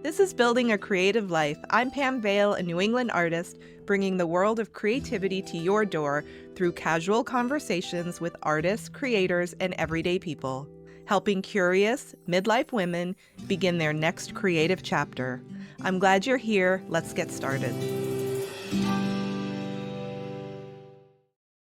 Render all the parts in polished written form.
This is Building a Creative Life. I'm Pam Vale, a New England artist, bringing the world of creativity to your door through casual conversations with artists, creators, and everyday people, helping curious, midlife women begin their next creative chapter. I'm glad you're here. Let's get started.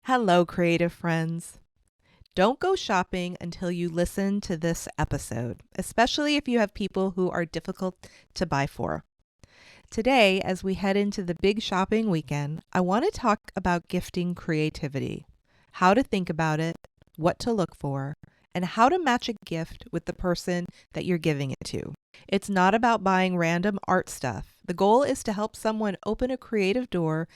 Hello, creative friends. Don't go shopping until you listen to this episode, especially if you have people who are difficult to buy for. Today, as we head into the big shopping weekend, I want to talk about gifting creativity, how to think about it, what to look for, and how to match a gift with the person that you're giving it to. It's not about buying random art stuff. The goal is to help someone open a creative door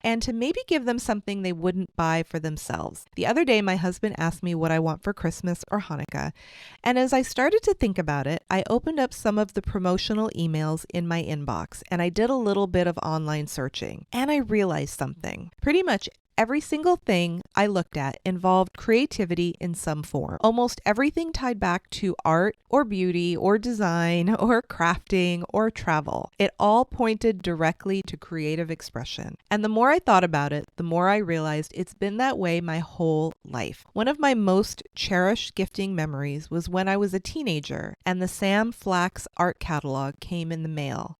and to maybe give them something they wouldn't buy for themselves. The other day, my husband asked me what I want for Christmas or Hanukkah, and as I started to think about it, I opened up some of the promotional emails in my inbox, and I did a little bit of online searching, and I realized something. Pretty much every single thing I looked at involved creativity in some form. Almost everything tied back to art or beauty or design or crafting or travel. It all pointed directly to creative expression. And the more I thought about it, the more I realized it's been that way my whole life. One of my most cherished gifting memories was when I was a teenager and the Sam Flax art catalog came in the mail.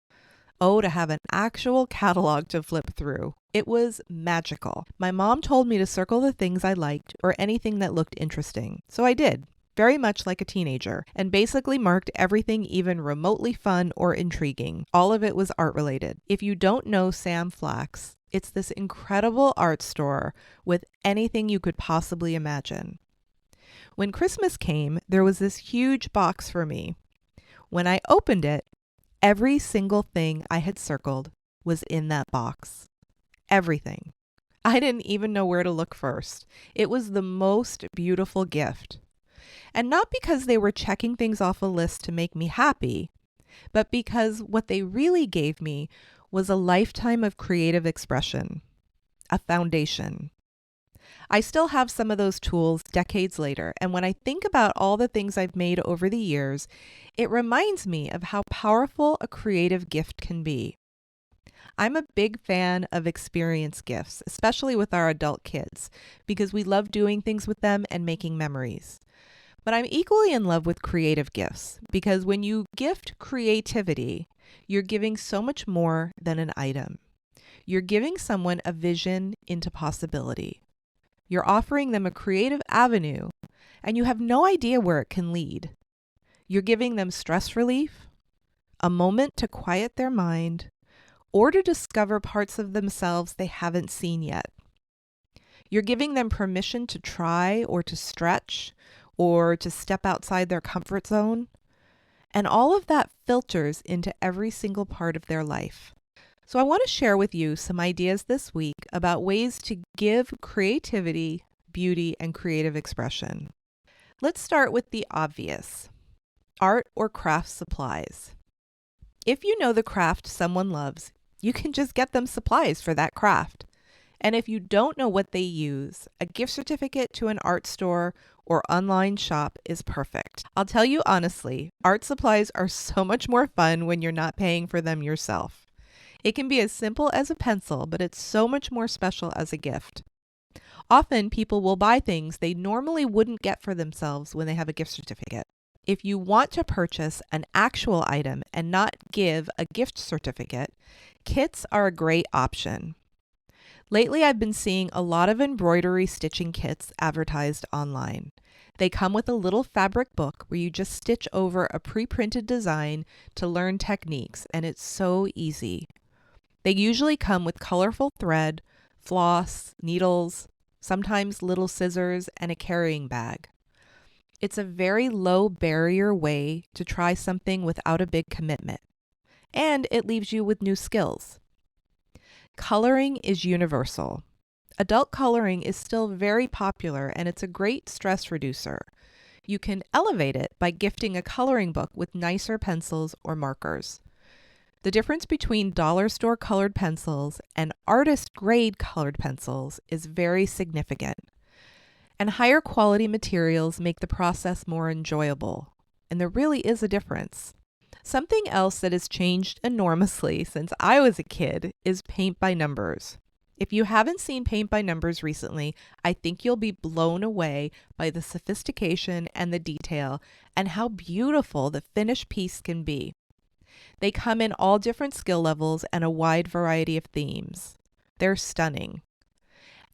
Oh, to have an actual catalog to flip through. It was magical. My mom told me to circle the things I liked or anything that looked interesting. So I did, very much like a teenager, and basically marked everything even remotely fun or intriguing. All of it was art related. If you don't know Sam Flax, it's this incredible art store with anything you could possibly imagine. When Christmas came, there was this huge box for me. When I opened it, every single thing I had circled was in that box. Everything. I didn't even know where to look first. It was the most beautiful gift. And not because they were checking things off a list to make me happy, but because what they really gave me was a lifetime of creative expression, a foundation. I still have some of those tools decades later, and when I think about all the things I've made over the years, it reminds me of how powerful a creative gift can be. I'm a big fan of experience gifts, especially with our adult kids, because we love doing things with them and making memories. But I'm equally in love with creative gifts, because when you gift creativity, you're giving so much more than an item. You're giving someone a vision into possibility. You're offering them a creative avenue, and you have no idea where it can lead. You're giving them stress relief, a moment to quiet their mind, or to discover parts of themselves they haven't seen yet. You're giving them permission to try or to stretch or to step outside their comfort zone. And all of that filters into every single part of their life. So I want to share with you some ideas this week about ways to give creativity, beauty, and creative expression. Let's start with the obvious: art or craft supplies. If you know the craft someone loves, you can just get them supplies for that craft. And if you don't know what they use, a gift certificate to an art store or online shop is perfect. I'll tell you honestly, art supplies are so much more fun when you're not paying for them yourself. It can be as simple as a pencil, but it's so much more special as a gift. Often people will buy things they normally wouldn't get for themselves when they have a gift certificate. If you want to purchase an actual item and not give a gift certificate, kits are a great option. Lately, I've been seeing a lot of embroidery stitching kits advertised online. They come with a little fabric book where you just stitch over a pre-printed design to learn techniques, and it's so easy. They usually come with colorful thread, floss, needles, sometimes little scissors, and a carrying bag. It's a very low barrier way to try something without a big commitment, and it leaves you with new skills. Coloring is universal. Adult coloring is still very popular, and it's a great stress reducer. You can elevate it by gifting a coloring book with nicer pencils or markers. The difference between dollar store colored pencils and artist grade colored pencils is very significant. And higher quality materials make the process more enjoyable. And there really is a difference. Something else that has changed enormously since I was a kid is paint by numbers. If you haven't seen paint by numbers recently, I think you'll be blown away by the sophistication and the detail and how beautiful the finished piece can be. They come in all different skill levels and a wide variety of themes. They're stunning.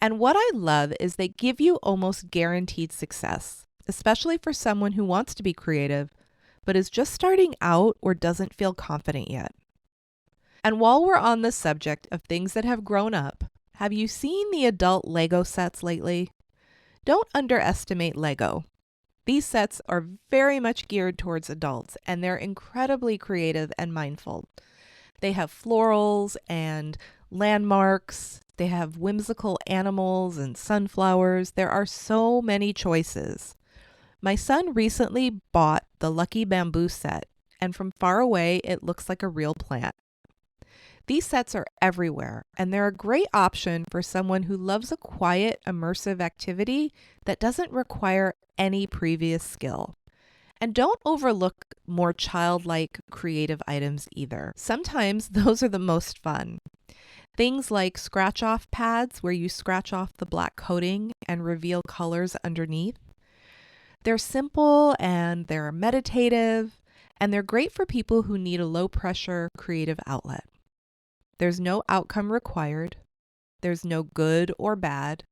And what I love is they give you almost guaranteed success, especially for someone who wants to be creative, but is just starting out or doesn't feel confident yet. And while we're on the subject of things that have grown up, have you seen the adult Lego sets lately? Don't underestimate Lego. These sets are very much geared towards adults, and they're incredibly creative and mindful. They have florals and landmarks. They have whimsical animals and sunflowers. There are so many choices. My son recently bought the Lucky Bamboo set, and from far away, it looks like a real plant. These sets are everywhere, and they're a great option for someone who loves a quiet, immersive activity that doesn't require any previous skill. And don't overlook more childlike creative items either. Sometimes those are the most fun. Things like scratch-off pads where you scratch off the black coating and reveal colors underneath. They're simple and they're meditative, and they're great for people who need a low-pressure creative outlet. There's no outcome required. There's no good or bad.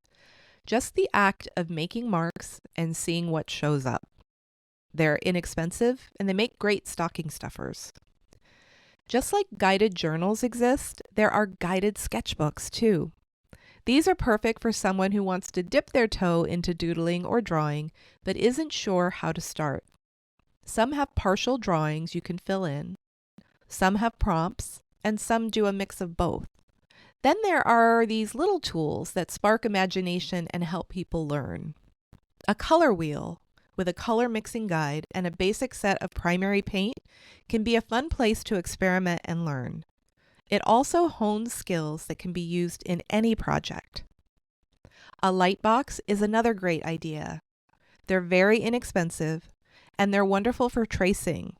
Just the act of making marks and seeing what shows up. They're inexpensive and they make great stocking stuffers. Just like guided journals exist, there are guided sketchbooks too. These are perfect for someone who wants to dip their toe into doodling or drawing, but isn't sure how to start. Some have partial drawings you can fill in. Some have prompts, and some do a mix of both. Then there are these little tools that spark imagination and help people learn. A color wheel with a color mixing guide and a basic set of primary paint can be a fun place to experiment and learn. It also hones skills that can be used in any project. A light box is another great idea. They're very inexpensive, and they're wonderful for tracing.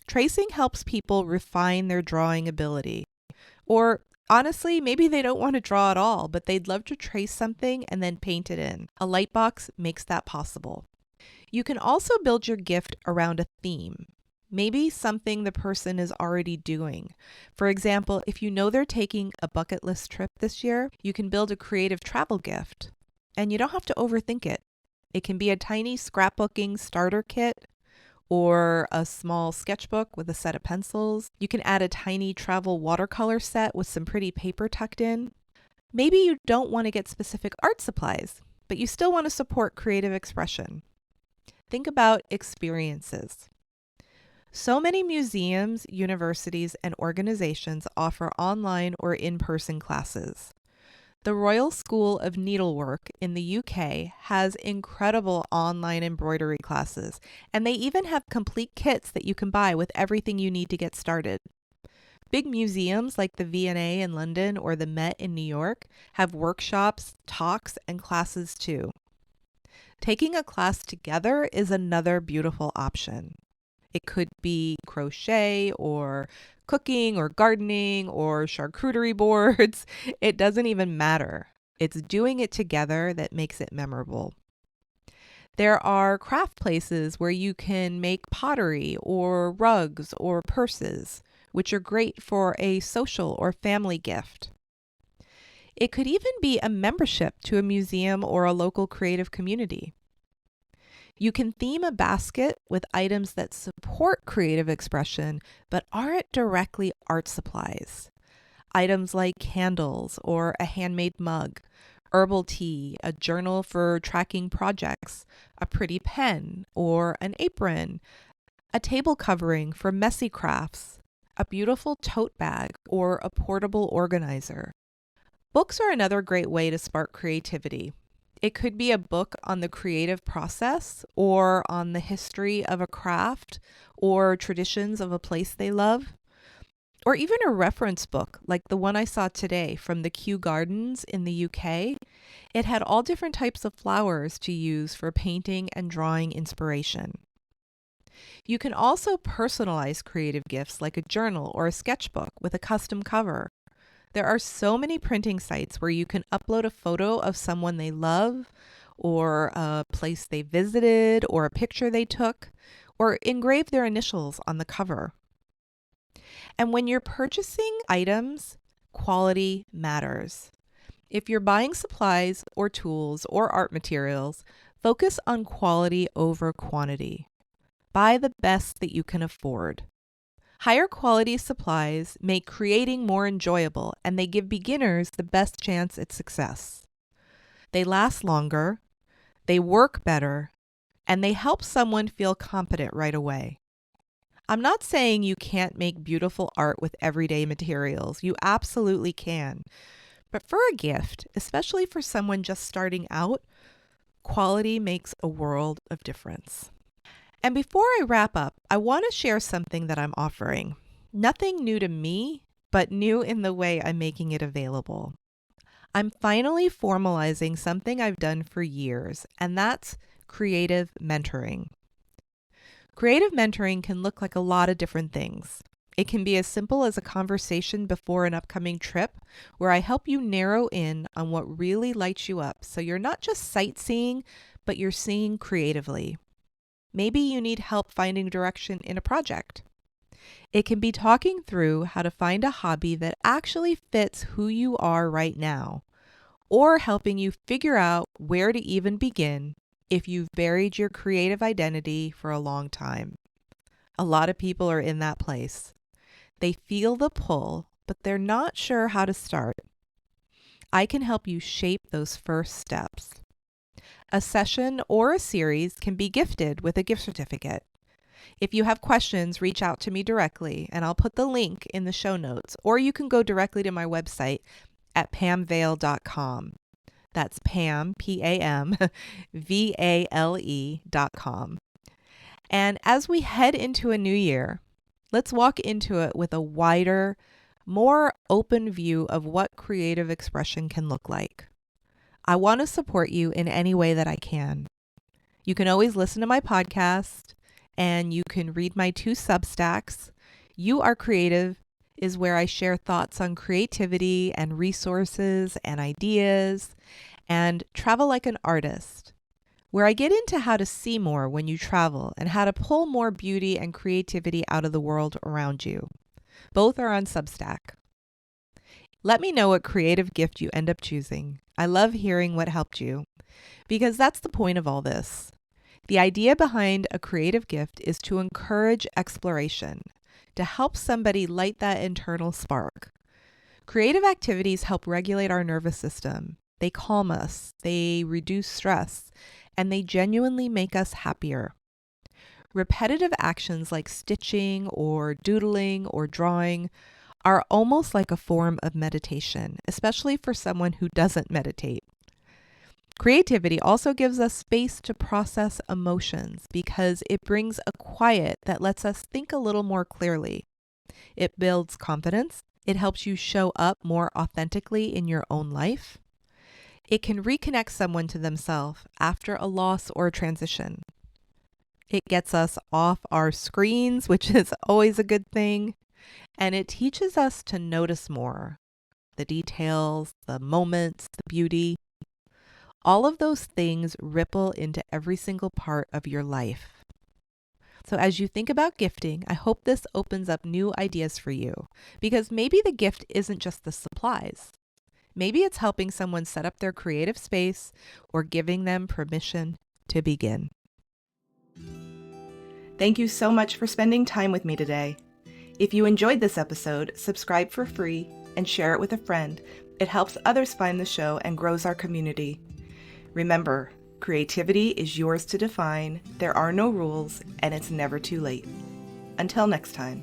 Tracing helps people refine their drawing ability. Or honestly, maybe they don't want to draw at all, but they'd love to trace something and then paint it in. A light box makes that possible. You can also build your gift around a theme. Maybe something the person is already doing. For example, if you know they're taking a bucket list trip this year, you can build a creative travel gift. And you don't have to overthink it. It can be a tiny scrapbooking starter kit or a small sketchbook with a set of pencils. You can add a tiny travel watercolor set with some pretty paper tucked in. Maybe you don't want to get specific art supplies, but you still want to support creative expression. Think about experiences. So many museums, universities, and organizations offer online or in-person classes. The Royal School of Needlework in the UK has incredible online embroidery classes, and they even have complete kits that you can buy with everything you need to get started. Big museums like the V&A in London or the Met in New York have workshops, talks, and classes too. Taking a class together is another beautiful option. It could be crochet or cooking or gardening or charcuterie boards. It doesn't even matter. It's doing it together that makes it memorable. There are craft places where you can make pottery or rugs or purses, which are great for a social or family gift. It could even be a membership to a museum or a local creative community. You can theme a basket with items that support creative expression but aren't directly art supplies. Items like candles or a handmade mug, herbal tea, a journal for tracking projects, a pretty pen or an apron, a table covering for messy crafts, a beautiful tote bag, or a portable organizer. Books are another great way to spark creativity. It could be a book on the creative process or on the history of a craft or traditions of a place they love. Or even a reference book like the one I saw today from the Kew Gardens in the UK. It had all different types of flowers to use for painting and drawing inspiration. You can also personalize creative gifts like a journal or a sketchbook with a custom cover. There are so many printing sites where you can upload a photo of someone they love, or a place they visited, or a picture they took, or engrave their initials on the cover. And when you're purchasing items, quality matters. If you're buying supplies or tools or art materials, focus on quality over quantity. Buy the best that you can afford. Higher quality supplies make creating more enjoyable, and they give beginners the best chance at success. They last longer, they work better, and they help someone feel competent right away. I'm not saying you can't make beautiful art with everyday materials. You absolutely can. But for a gift, especially for someone just starting out, quality makes a world of difference. And before I wrap up, I want to share something that I'm offering. Nothing new to me, but new in the way I'm making it available. I'm finally formalizing something I've done for years, and that's creative mentoring. Creative mentoring can look like a lot of different things. It can be as simple as a conversation before an upcoming trip where I help you narrow in on what really lights you up so you're not just sightseeing, but you're seeing creatively. Maybe you need help finding direction in a project. It can be talking through how to find a hobby that actually fits who you are right now, or helping you figure out where to even begin if you've buried your creative identity for a long time. A lot of people are in that place. They feel the pull, but they're not sure how to start. I can help you shape those first steps. A session or a series can be gifted with a gift certificate. If you have questions, reach out to me directly, and I'll put the link in the show notes, or you can go directly to my website at pamvale.com. That's Pam, P-A-M, V-A-L-E.com. And as we head into a new year, let's walk into it with a wider, more open view of what creative expression can look like. I want to support you in any way that I can. You can always listen to my podcast, and you can read my 2 Substacks. You Are Creative is where I share thoughts on creativity and resources and ideas, and Travel Like an Artist, where I get into how to see more when you travel and how to pull more beauty and creativity out of the world around you. Both are on Substack. Let me know what creative gift you end up choosing. I love hearing what helped you, because that's the point of all this. The idea behind a creative gift is to encourage exploration, to help somebody light that internal spark. Creative activities help regulate our nervous system. They calm us, they reduce stress, and they genuinely make us happier. Repetitive actions like stitching or doodling or drawing are almost like a form of meditation, especially for someone who doesn't meditate. Creativity also gives us space to process emotions because it brings a quiet that lets us think a little more clearly. It builds confidence. It helps you show up more authentically in your own life. It can reconnect someone to themselves after a loss or a transition. It gets us off our screens, which is always a good thing. And it teaches us to notice more, the details, the moments, the beauty. All of those things ripple into every single part of your life. So as you think about gifting, I hope this opens up new ideas for you, because maybe the gift isn't just the supplies. Maybe it's helping someone set up their creative space or giving them permission to begin. Thank you so much for spending time with me today. If you enjoyed this episode, subscribe for free and share it with a friend. It helps others find the show and grows our community. Remember, creativity is yours to define, there are no rules, and it's never too late. Until next time.